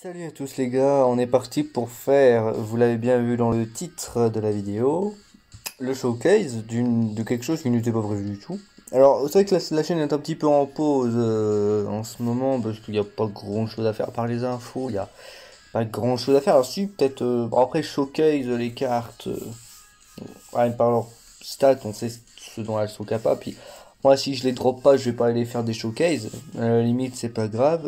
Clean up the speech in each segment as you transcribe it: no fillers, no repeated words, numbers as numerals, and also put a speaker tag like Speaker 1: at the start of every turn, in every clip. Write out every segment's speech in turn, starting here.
Speaker 1: Salut à tous les gars, on est parti pour faire, vous l'avez bien vu dans le titre de la vidéo, le showcase de quelque chose qui n'était pas prévu du tout. Alors c'est vrai que la chaîne est un petit peu en pause en ce moment parce qu'il n'y a pas grand chose à faire par les infos, il n'y a pas grand chose à faire. Alors si peut-être bon, après showcase les cartes, ouais, par leur stats on sait ce dont elles sont capables. Puis moi si je les drop pas je vais pas aller faire des showcases, à la limite c'est pas grave.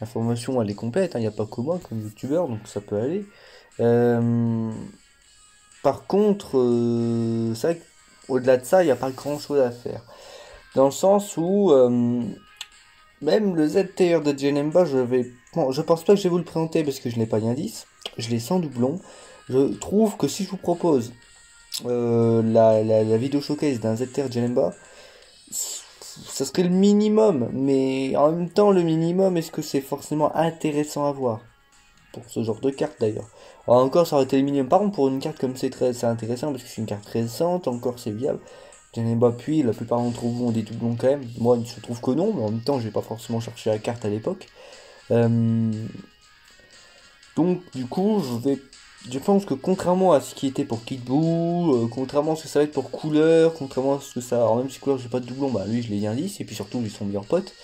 Speaker 1: L'information elle est complète, il n'y a pas que moi comme youtubeur, donc ça peut aller. Euh, Par contre, c'est vrai qu'au-delà de ça, il n'y a pas grand-chose à faire. Dans le sens où même le ZTR de Janemba, bon, je pense pas que je vais vous le présenter parce que je n'ai pas d'indice. Je l'ai sans doublon. Je trouve que si je vous propose la vidéo showcase d'un ZTR Janemba, ça serait le minimum. Mais en même temps, le minimum, est-ce que c'est forcément intéressant à voir? Pour ce genre de carte d'ailleurs. Alors encore, ça aurait été le minimum. Par contre, pour une carte comme c'est intéressant parce que c'est une carte récente, encore c'est viable. Janemba puis, la plupart d'entre vous ont des doublons quand même. Moi, il se trouve que non, mais en même temps, j'ai pas forcément cherché la carte à l'époque. Euh, Donc, du coup, je pense que contrairement à ce qui était pour Kid Buu, contrairement à ce que ça va être pour Couleur, contrairement à ce que ça. Alors, même si Couleur, j'ai pas de doublon, bah lui, je l'ai bien dit, et puis surtout, ils sont meilleurs potes.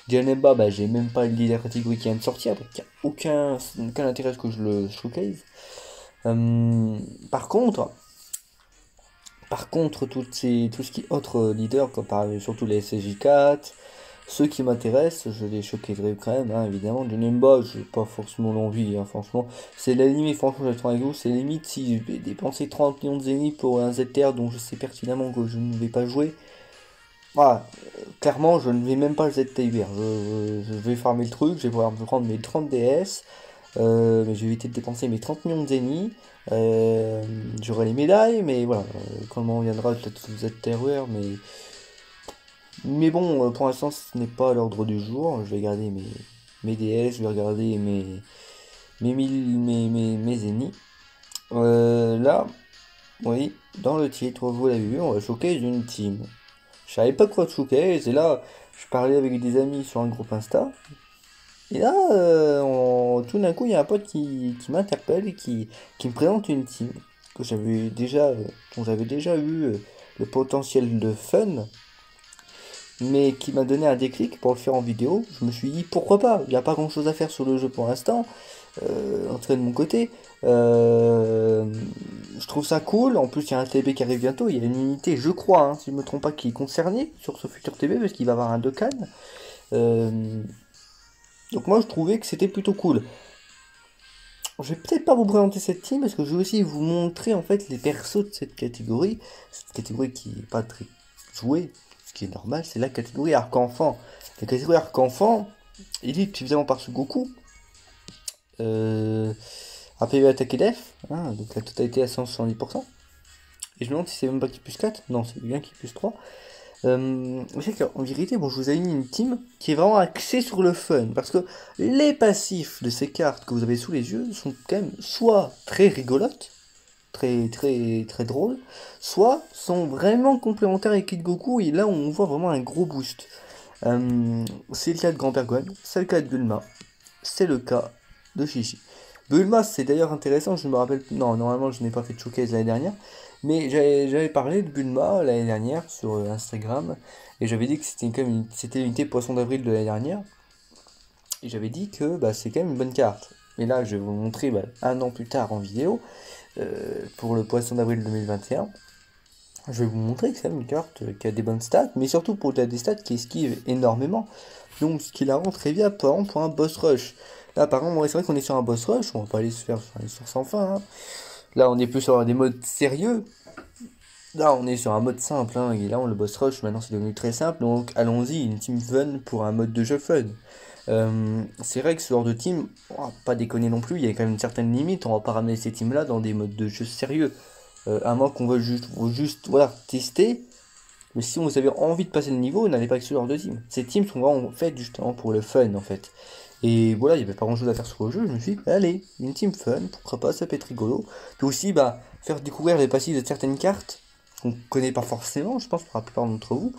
Speaker 1: Janemba, bah, j'ai même pas le leader catégorie qui vient de sortir, donc il n'y a aucun intérêt à ce que je le showcase. Euh, par contre, tout ce qui est autre leader, comme par surtout les SSJ4, ceux qui m'intéressent, je les showcaserai quand même, hein, évidemment. Janemba, j'ai pas forcément l'envie, hein, franchement. C'est la limite, franchement, je vais être avec vous, c'est limite si je vais dépenser 30 millions de zénith pour un ZTR dont je sais pertinemment que je ne vais pas jouer. Voilà, clairement, je ne vais même pas le ZTUR. Je vais farmer le truc, je vais pouvoir me prendre mes 30 DS, mais je vais éviter de dépenser mes 30 millions de zénith. J'aurai les médailles, mais voilà, quand le moment viendra, peut-être le ZTUR, mais bon, pour l'instant, ce n'est pas à l'ordre du jour. Je vais garder mes DS, je vais regarder mes zéniths. Là, oui, dans le titre, vous l'avez vu, on va choquer une team. Je savais pas quoi de showcase, et là, je parlais avec des amis sur un groupe Insta, et là, tout d'un coup, il y a un pote qui m'interpelle et qui me présente une team que j'avais déjà, dont j'avais déjà eu le potentiel de fun, mais qui m'a donné un déclic pour le faire en vidéo. Je me suis dit, pourquoi pas? Il n'y a pas grand chose à faire sur le jeu pour l'instant, en tout cas de mon côté. Euh, je trouve ça cool. En plus, il y a un TB qui arrive bientôt. Il y a une unité, je crois, hein, si je ne me trompe pas, qui est concernée sur ce futur TB parce qu'il va avoir un Dokkan. Euh, donc moi, je trouvais que c'était plutôt cool. Je vais peut-être pas vous présenter cette team parce que je vais aussi vous montrer en fait les persos de cette catégorie. Cette catégorie qui est pas très jouée, ce qui est normal, c'est la catégorie arc-enfant. La catégorie arc-enfant, élite évidemment par ce Goku. Euh, APV attaque et def, hein, donc la totalité à 170%. Et je me demande si c'est même pas qui plus 4. Non, c'est bien qui plus 3. Je sais qu'en vérité, bon, je vous ai mis une team qui est vraiment axée sur le fun. Parce que les passifs de ces cartes que vous avez sous les yeux sont quand même soit très rigolotes, très drôles, soit sont vraiment complémentaires avec Kid Goku. Et là, on voit vraiment un gros boost. C'est le cas de Grand-Père Gohan, c'est le cas de Bulma, c'est le cas de Chichi. Bulma, c'est d'ailleurs intéressant, je me rappelle, non, normalement je n'ai pas fait de showcase l'année dernière, mais j'avais parlé de Bulma l'année dernière sur Instagram, et j'avais dit que c'était quand même c'était l'unité Poisson d'avril de l'année dernière, et j'avais dit que bah, c'est quand même une bonne carte. Et là, je vais vous montrer bah, un an plus tard en vidéo, pour le Poisson d'avril 2021. Je vais vous montrer que c'est une carte qui a des bonnes stats, mais surtout pour des stats qui esquivent énormément. Donc ce qui la rend très bien par exemple pour un boss rush. Là par exemple, c'est vrai qu'on est sur un boss rush, on va pas aller se faire sur sans fin, hein. Là on est plus sur des modes sérieux. Là on est sur un mode simple, hein, et là le boss rush maintenant c'est devenu très simple, donc allons-y, une team fun pour un mode de jeu fun. C'est vrai que ce genre de team, on va pas déconner non plus, il y a quand même une certaine limite, on va pas ramener ces teams là dans des modes de jeu sérieux. À moins qu'on veuille juste voilà, tester. Mais si vous avez envie de passer le niveau, n'allez pas avec ce genre de team. Ces teams sont vraiment faites justement pour le fun en fait. Et voilà, il n'y avait pas grand chose à faire sur le jeu. Je me suis dit, allez, une team fun, pourquoi pas, ça peut être rigolo. Puis aussi, bah, faire découvrir les passifs de certaines cartes qu'on connaît pas forcément, je pense, pour la plupart d'entre vous.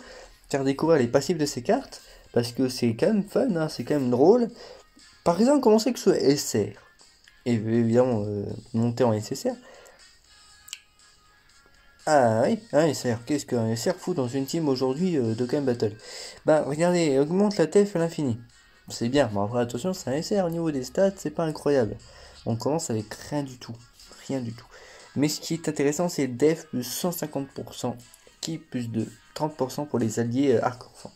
Speaker 1: Faire découvrir les passifs de ces cartes, parce que c'est quand même fun, hein, c'est quand même drôle. Par exemple, commencer avec ce SR. Et évidemment, monter en SSR. Ah oui, un SR. Qu'est-ce qu'un SR fout dans une team aujourd'hui de Game Battle? Bah, regardez, augmente la TF à l'infini. C'est bien, mais après, attention, c'est un SR au niveau des stats, c'est pas incroyable. On commence avec rien du tout. Rien du tout. Mais ce qui est intéressant, c'est def plus 150%, qui plus de 30% pour les alliés arc-enfant.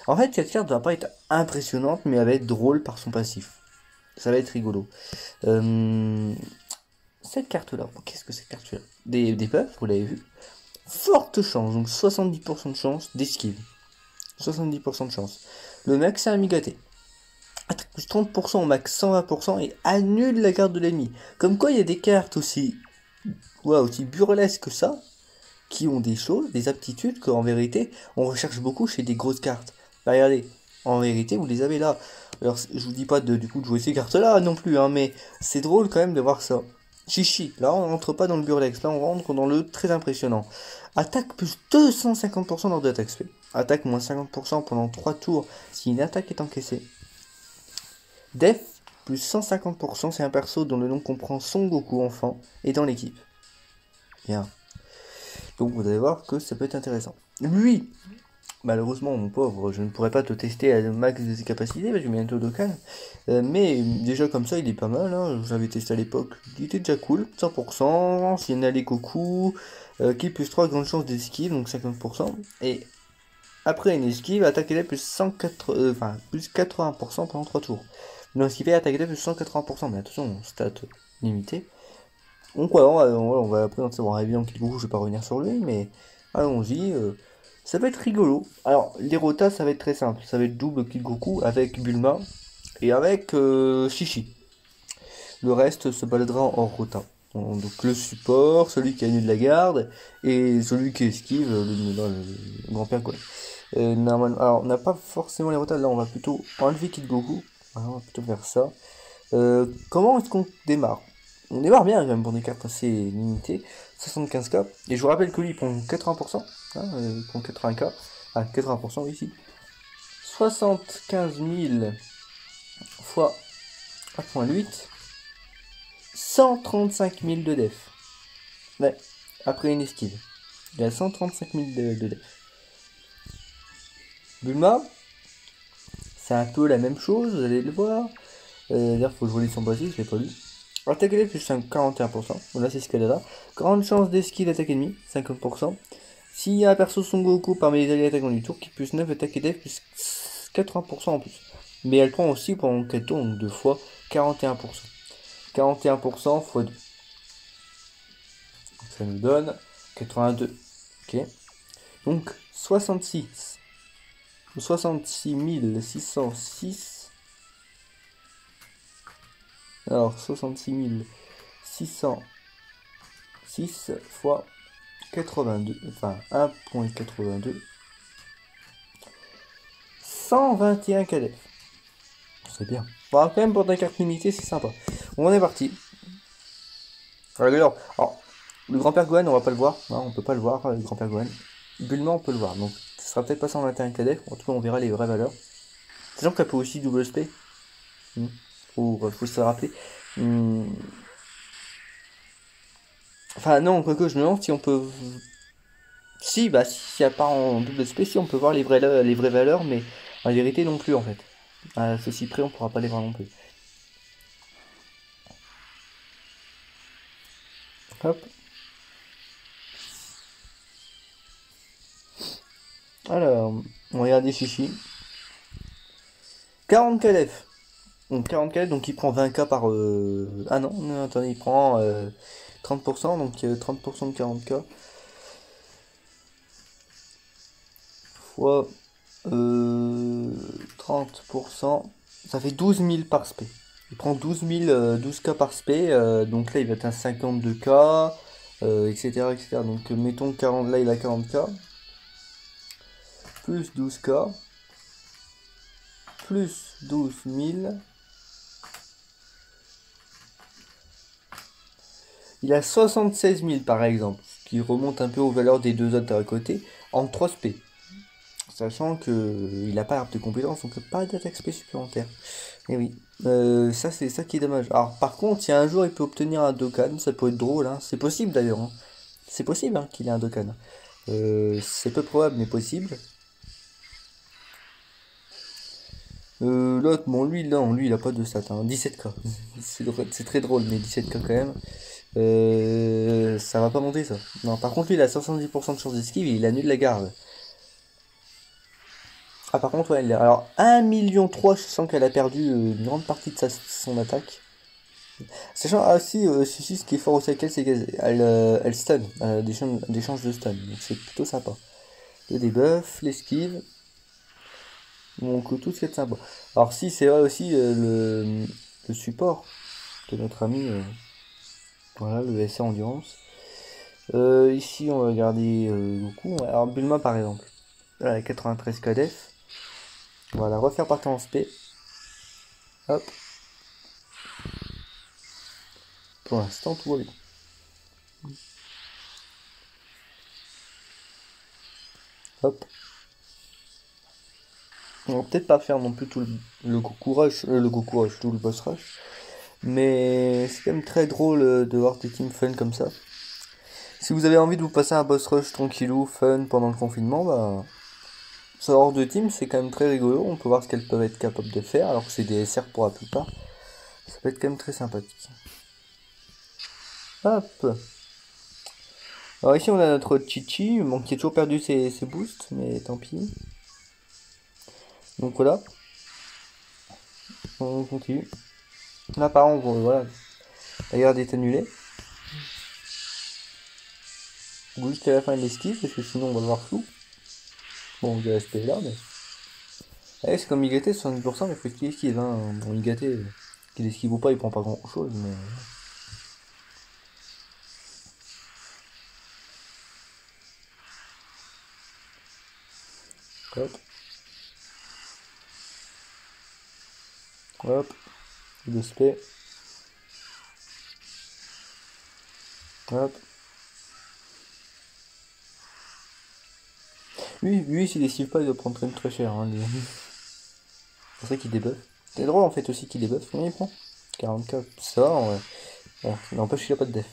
Speaker 1: En fait, cette carte ne va pas être impressionnante, mais elle va être drôle par son passif. Ça va être rigolo. Cette carte-là, qu'est-ce que cette carte-là? Des buffs, vous l'avez vu. Forte chance, donc 70% de chance d'esquive. 70% de chance. Le max, c'est un migaté. Attaque plus 30% au max 120% et annule la garde de l'ennemi. Comme quoi, il y a des cartes aussi, aussi burlesques que ça, qui ont des choses, des aptitudes qu'en vérité, on recherche beaucoup chez des grosses cartes. Bah, regardez, en vérité, vous les avez là. Alors, je vous dis pas du coup de jouer ces cartes-là non plus, hein, mais c'est drôle quand même de voir ça. Chichi, là on rentre pas dans le burlex, là on rentre dans le très impressionnant. Attaque plus 250% lors de l'attaque spé. Attaque moins 50% pendant 3 tours si une attaque est encaissée. Def plus 150%, c'est un perso dont le nom comprend Son Goku enfant et dans l'équipe. Bien. Donc vous allez voir que ça peut être intéressant. Lui, malheureusement mon pauvre, je ne pourrais pas te tester à le max de ses capacités parce que j'ai bientôt Dokkan. Mais déjà comme ça il est pas mal, hein. J'avais testé à l'époque, il était déjà cool, 100%, s'il y en a les coucou, qui plus 3 grandes chances d'esquive, donc 50%. Et après une esquive, attaquez plus 180, plus 80% pendant 3 tours. Donc ce qui fait attaquer plus 180%, mais attention, stat limité. Donc voilà, on va après savoir évidemment qu'il je vais pas revenir sur lui, mais allons-y. Ça va être rigolo. Alors, les rotas, ça va être très simple. Ça va être double Kid Goku avec Bulma et avec Chichi. Le reste se baladera en rota. Donc le support, celui qui annule la garde et celui qui esquive le grand-père quoi. Alors, on n'a pas forcément les rotas. Là, on va plutôt enlever Kid Goku. Voilà, on va plutôt faire ça. Comment est-ce qu'on démarre? On démarre bien quand même pour des cartes assez limitées. 75k. Et je vous rappelle que lui il prend 80%. Hein, il prend 80k. Ah, 80% ici. 75 000 fois 1.8. 135 000 de def. Ouais, après une esquive. Il a 135 000 de def. Bulma, c'est un peu la même chose, vous allez le voir. D'ailleurs, faut jouer son basique, je l'ai pas lu. Attaque ennemi plus 41%. Voilà, c'est ce qu'elle a là. Grande chance d'esquive d'attaque ennemi, 50%. S'il y a un perso Son Goku parmi les alliés attaquants du tour, qui plus 9 attaque et def plus 80% en plus. Mais elle prend aussi pendant 4 tours, donc 2 fois 41%. 41% x 2. Ça nous donne 82. Ok. Donc 66. 66 606. Alors 66 606 fois 82, enfin 1.82. 121 KDF. C'est bien. Bon, quand même pour ta carte limitée, c'est sympa. On est parti. Alors, le grand-père Gohan, on va pas le voir. Non, on peut pas le voir, le grand-père Gohan. Bulma, on peut le voir. Donc, ce sera peut-être pas 121 KDF. En tout cas, on verra les vraies valeurs. Sachant qu'elle peut aussi double SP. Faut se rappeler. Enfin, non, quoique, je me demande si on peut. Si, bah, si elle part en double SP, si on peut voir les vraies valeurs, mais en vérité, non plus, en fait. À ceci près, on pourra pas les voir non plus. Hop. Alors, on regarde les chichis. 40 KDF. Donc 40 KDF, donc il prend 20k par... Ah non, non, attendez, il prend 30%, donc 30% de 40k. Fois 30%, ça fait 12 000 par spé. Il prend 12k par spé, donc là il va être à 52k, etc., etc. Donc mettons 40, là il a 40k, plus 12k, plus 12 000, il a 76 000 par exemple, qui remonte un peu aux valeurs des deux autres à côté, en 3 spé. Sachant que il n'a pas l'arbre de compétence, donc pas d'attaque spé supplémentaire. Et oui, ça c'est ça qui est dommage. Alors par contre, si un jour il peut obtenir un Dokkan, ça peut être drôle, hein. C'est possible d'ailleurs, hein. C'est possible hein, qu'il ait un Dokkan. C'est peu probable, mais possible. L'autre, bon lui, non, lui il a pas de stats, hein. 17K. C'est très drôle, mais 17K quand même. Ça va pas monter ça. Non, par contre lui il a 70% de chance d'esquive et il annule la garde. Ah par contre ouais, alors 1,3 million, je sens qu'elle a perdu une grande partie de son attaque. Sachant, ah si, ce qui est fort aussi avec elle, c'est qu'elle stun, elle a des chances de stun, donc c'est plutôt sympa. Le debuff, l'esquive, donc tout ce qui est sympa. Alors si, c'est vrai aussi le support de notre ami, voilà, le SR Endurance. Ici, on va garder Goku, alors Bulma par exemple, voilà, 93 KDF, on va la refaire partir en SP, hop, pour l'instant tout va bien. Hop. On va peut-être pas faire non plus tout le Goku Rush, tout le boss rush. Mais c'est quand même très drôle de voir des teams fun comme ça. Si vous avez envie de vous passer un boss rush tranquillou, fun pendant le confinement, bah, ça hors de team, c'est quand même très rigolo. On peut voir ce qu'elles peuvent être capables de faire, alors que c'est des SR pour la plupart. Ça peut être quand même très sympathique. Hop. Alors ici on a notre Chichi, bon, qui a toujours perdu ses boosts, mais tant pis. Donc voilà. On continue. Là par contre, voilà. La garde est annulée. Jusqu'à la fin de l'esquive, parce que sinon on va le voir flou. Bon, il reste là, mais. Eh, c'est comme Igaté, 70%, mais il faut qu'il esquive. Hein. Bon, Igaté, qu'il esquive ou pas, il prend pas grand chose, mais. Hop. Hop. Le spé. Hop. Lui s'il esquive pas, il doit prendre très cher. Hein, c'est ça qu'il débuffe. C'est drôle en fait aussi qu'il débuffe. Combien il prend 44. Ça va, ouais. Bon, n'empêche qu'il a pas de def.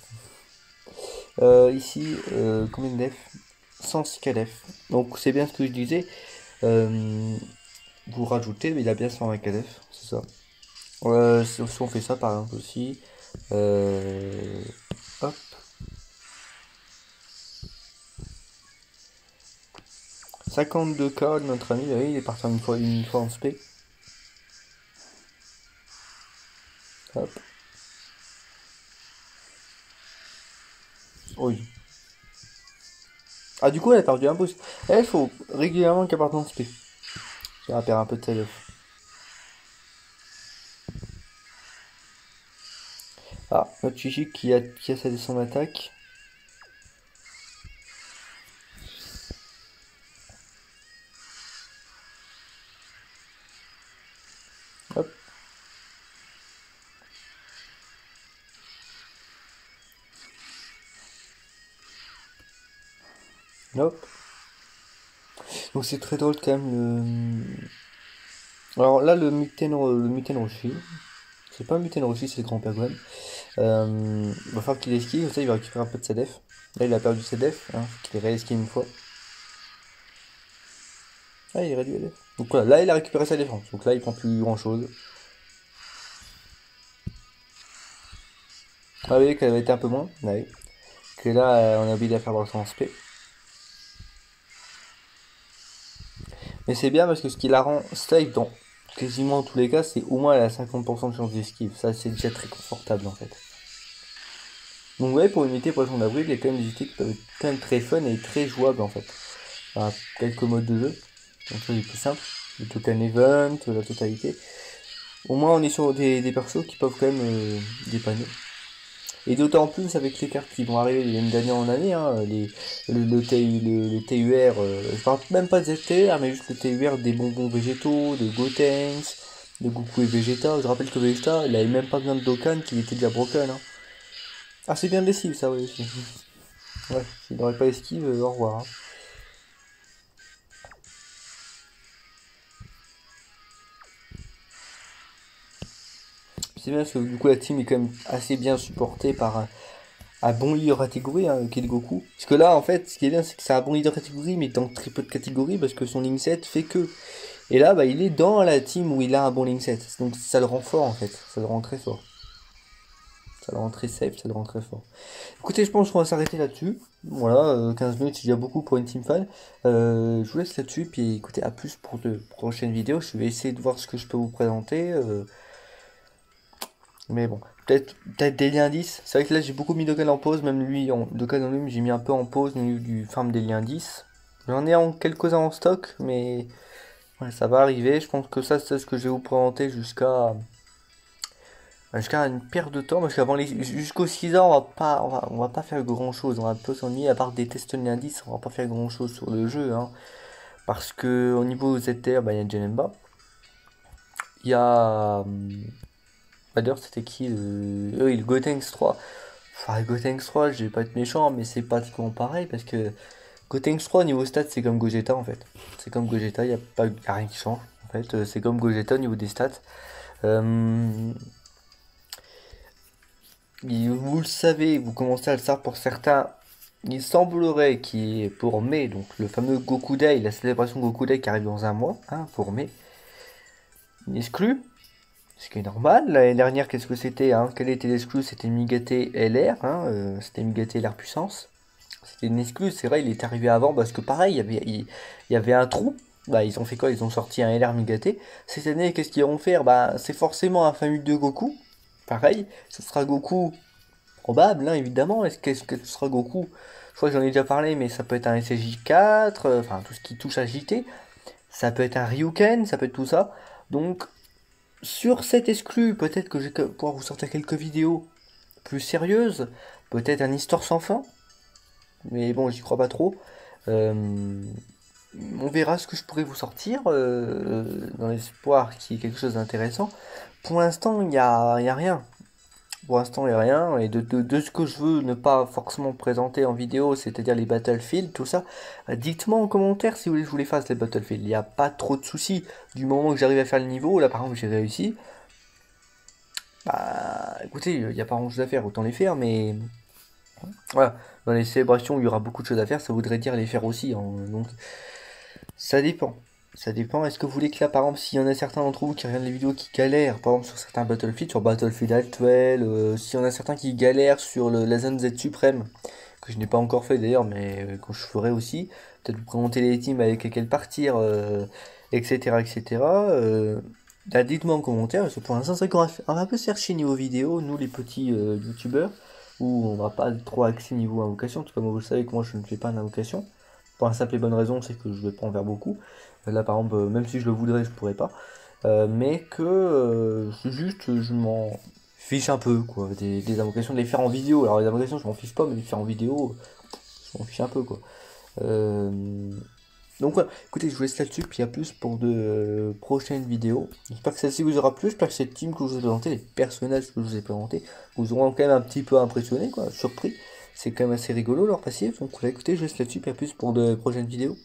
Speaker 1: Ici, combien de def 106 def. Donc c'est bien ce que je disais. Vous rajoutez, mais il a bien 120 def, c'est ça. Si on fait ça par exemple aussi. Hop. 52K de notre ami, oui, il est parti une fois en spé. Hop. Oui. Ah, du coup, elle a perdu un boost. Il faut régulièrement qu'elle parte en spé. Ça va perdre un peu de save. Ah, notre Chichi qui a cédé son attaque. Hop. Hop. Donc c'est très drôle quand même le. Alors là, le Muten Roshi. C'est pas un Muten Roshi, c'est le grand-père Gwen. Va falloir qu'il esquive, comme ça il va récupérer un peu de sa def. Là, il a perdu sa def, hein, faut qu'il réesquive une fois. Ah, il réduit la def. Donc voilà, là, il a récupéré sa défense. Donc là, il prend plus grand-chose. Ah, vous voyez qu'elle avait été un peu moins. Ah oui. Que là, on a oublié de la faire dans en spé. Mais c'est bien parce que ce qui la rend safe dans quasiment tous les cas, c'est au moins elle a 50% de chance d'esquive. Ça, c'est déjà très confortable en fait. Donc, vous voyez, pour une unité poisson d'avril, il y a quand même des unités qui peuvent être quand même très fun et très jouables en fait. Enfin, quelques modes de jeu. Donc, ça, c'est plus simple. Le token event, la totalité. Au moins, on est sur des persos qui peuvent quand même dépanner. Et d'autant plus avec les cartes qui vont arriver d'année en année, hein, le TUR, je parle même pas des TUR, mais juste le TUR des bonbons végétaux, de Gotenks, de Goku et Vegeta. Je rappelle que Vegeta, il avait même pas besoin de Dokkan, qu'il était déjà broken. Hein. Ah, c'est bien de l'esquive, ça, oui, aussi. Ouais, s'il n'aurait pas esquive, au revoir. Hein. C'est bien parce que du coup la team est quand même assez bien supportée par un bon leader catégorie, hein, Kid Goku. Parce que là, en fait, ce qui est bien, c'est que c'est un bon leader catégorie, mais dans très peu de catégories, parce que son link set fait que. Et là, bah, il est dans la team où il a un bon link set. Donc ça le rend fort, en fait. Ça le rend très fort. Ça le rend très safe, ça le rend très fort. Écoutez, je pense qu'on va s'arrêter là-dessus. Voilà, 15 minutes, c'est déjà beaucoup pour une team fan. Je vous laisse là-dessus, puis écoutez, à plus pour de prochaines vidéos. Je vais essayer de voir ce que je peux vous présenter. Mais bon, peut-être des liens 10. C'est vrai que là j'ai beaucoup mis Dokkan en pause, même lui, Dokkan en lui, j'ai mis un peu en pause au niveau du farm des liens 10. J'en ai quelques-uns en stock, mais ouais, ça va arriver. Je pense que ça c'est ce que je vais vous présenter jusqu'à une perte de temps, parce qu'avant jusqu'aux 6 ans, on va pas faire grand chose. On va un peu s'ennuyer, à part des tests de liens 10, on va pas faire grand chose sur le jeu, hein. Parce que au niveau ZR, bah, il y a Janemba. Il y a. D'ailleurs, c'était qui oui, le Gotenks 3. Enfin, Gotenks 3, je vais pas être méchant, mais c'est pratiquement pareil parce que Gotenks 3 niveau stats, c'est comme Gogeta en fait. C'est comme Gogeta, il y a rien qui change en fait. C'est comme Gogeta au niveau des stats. Euh, Vous le savez, vous commencez à le savoir pour certains. Il semblerait qu'il est pour mai, donc le fameux Goku Day, la célébration Goku Day qui arrive dans un mois, hein, pour mai, il exclut. Ce qui est normal. L'année dernière, qu'est-ce que c'était, hein? Quel était l'exclu? C'était Migate LR, hein, c'était Migate LR puissance. C'était une exclue, c'est vrai, il est arrivé avant parce que pareil, il y avait un trou. Bah, ils ont fait quoi? Ils ont sorti un LR Migate. Cette année, qu'est-ce qu'ils vont faire? Bah, c'est forcément un famille de Goku. Pareil, ce sera Goku probable, hein, évidemment. Qu'est-ce que ce sera Goku? Je crois que j'en ai déjà parlé, mais ça peut être un SSJ4, enfin tout ce qui touche à JT. Ça peut être un Ryuken, ça peut être tout ça. Donc, sur cet exclu, peut-être que je vais pouvoir vous sortir quelques vidéos plus sérieuses, peut-être un histoire sans fin, mais bon, j'y crois pas trop. Euh, on verra ce que je pourrais vous sortir dans l'espoir qu'il y ait quelque chose d'intéressant. Pour l'instant, il y a rien. Pour l'instant, il n'y a rien. Et de ce que je veux ne pas forcément présenter en vidéo, c'est-à-dire les Battlefield, tout ça, dites-moi en commentaire si vous voulez que je vous les fasse les Battlefield. Il n'y a pas trop de soucis. Du moment que j'arrive à faire le niveau, là par exemple j'ai réussi. Bah écoutez, il n'y a pas grand chose à faire, autant les faire, mais voilà. Dans les célébrations où il y aura beaucoup de choses à faire, ça voudrait dire les faire aussi, hein. Donc ça dépend. Ça dépend. Est-ce que vous voulez que là, par exemple, s'il y en a certains d'entre vous qui regardent les vidéos qui galèrent, par exemple sur certains Battlefield, sur Battlefield actuel, s'il y en a certains qui galèrent sur la zone Z suprême, que je n'ai pas encore fait d'ailleurs, mais quand je ferai aussi, peut-être vous présenter les teams avec lesquels partir, etc. etc. Là, dites-moi en commentaire, parce que pour l'instant, c'est qu'on on va un peu chercher niveau vidéo, nous les petits youtubeurs, où on va pas trop axer niveau invocation, en tout cas, moi, vous le savez que moi je ne fais pas d'invocation. Pour la simple et bonne raison, c'est que je ne vais pas en faire beaucoup. Là, par exemple, même si je le voudrais, je pourrais pas. Mais que c'est juste, je m'en fiche un peu, quoi. Des invocations, de les faire en vidéo. Alors, les invocations, je m'en fiche pas, mais les faire en vidéo, je m'en fiche un peu, quoi. Euh, Donc, voilà. Écoutez, je vous laisse là-dessus, puis à plus pour de prochaines vidéos. J'espère que celle-ci vous aura plu. J'espère que cette team que je vous ai présenté, les personnages que je vous ai présentés, vous auront quand même un petit peu impressionné, quoi, surpris. C'est quand même assez rigolo leur passif. Donc, voilà, écoutez, je vous laisse là-dessus, puis à plus pour de prochaines vidéos.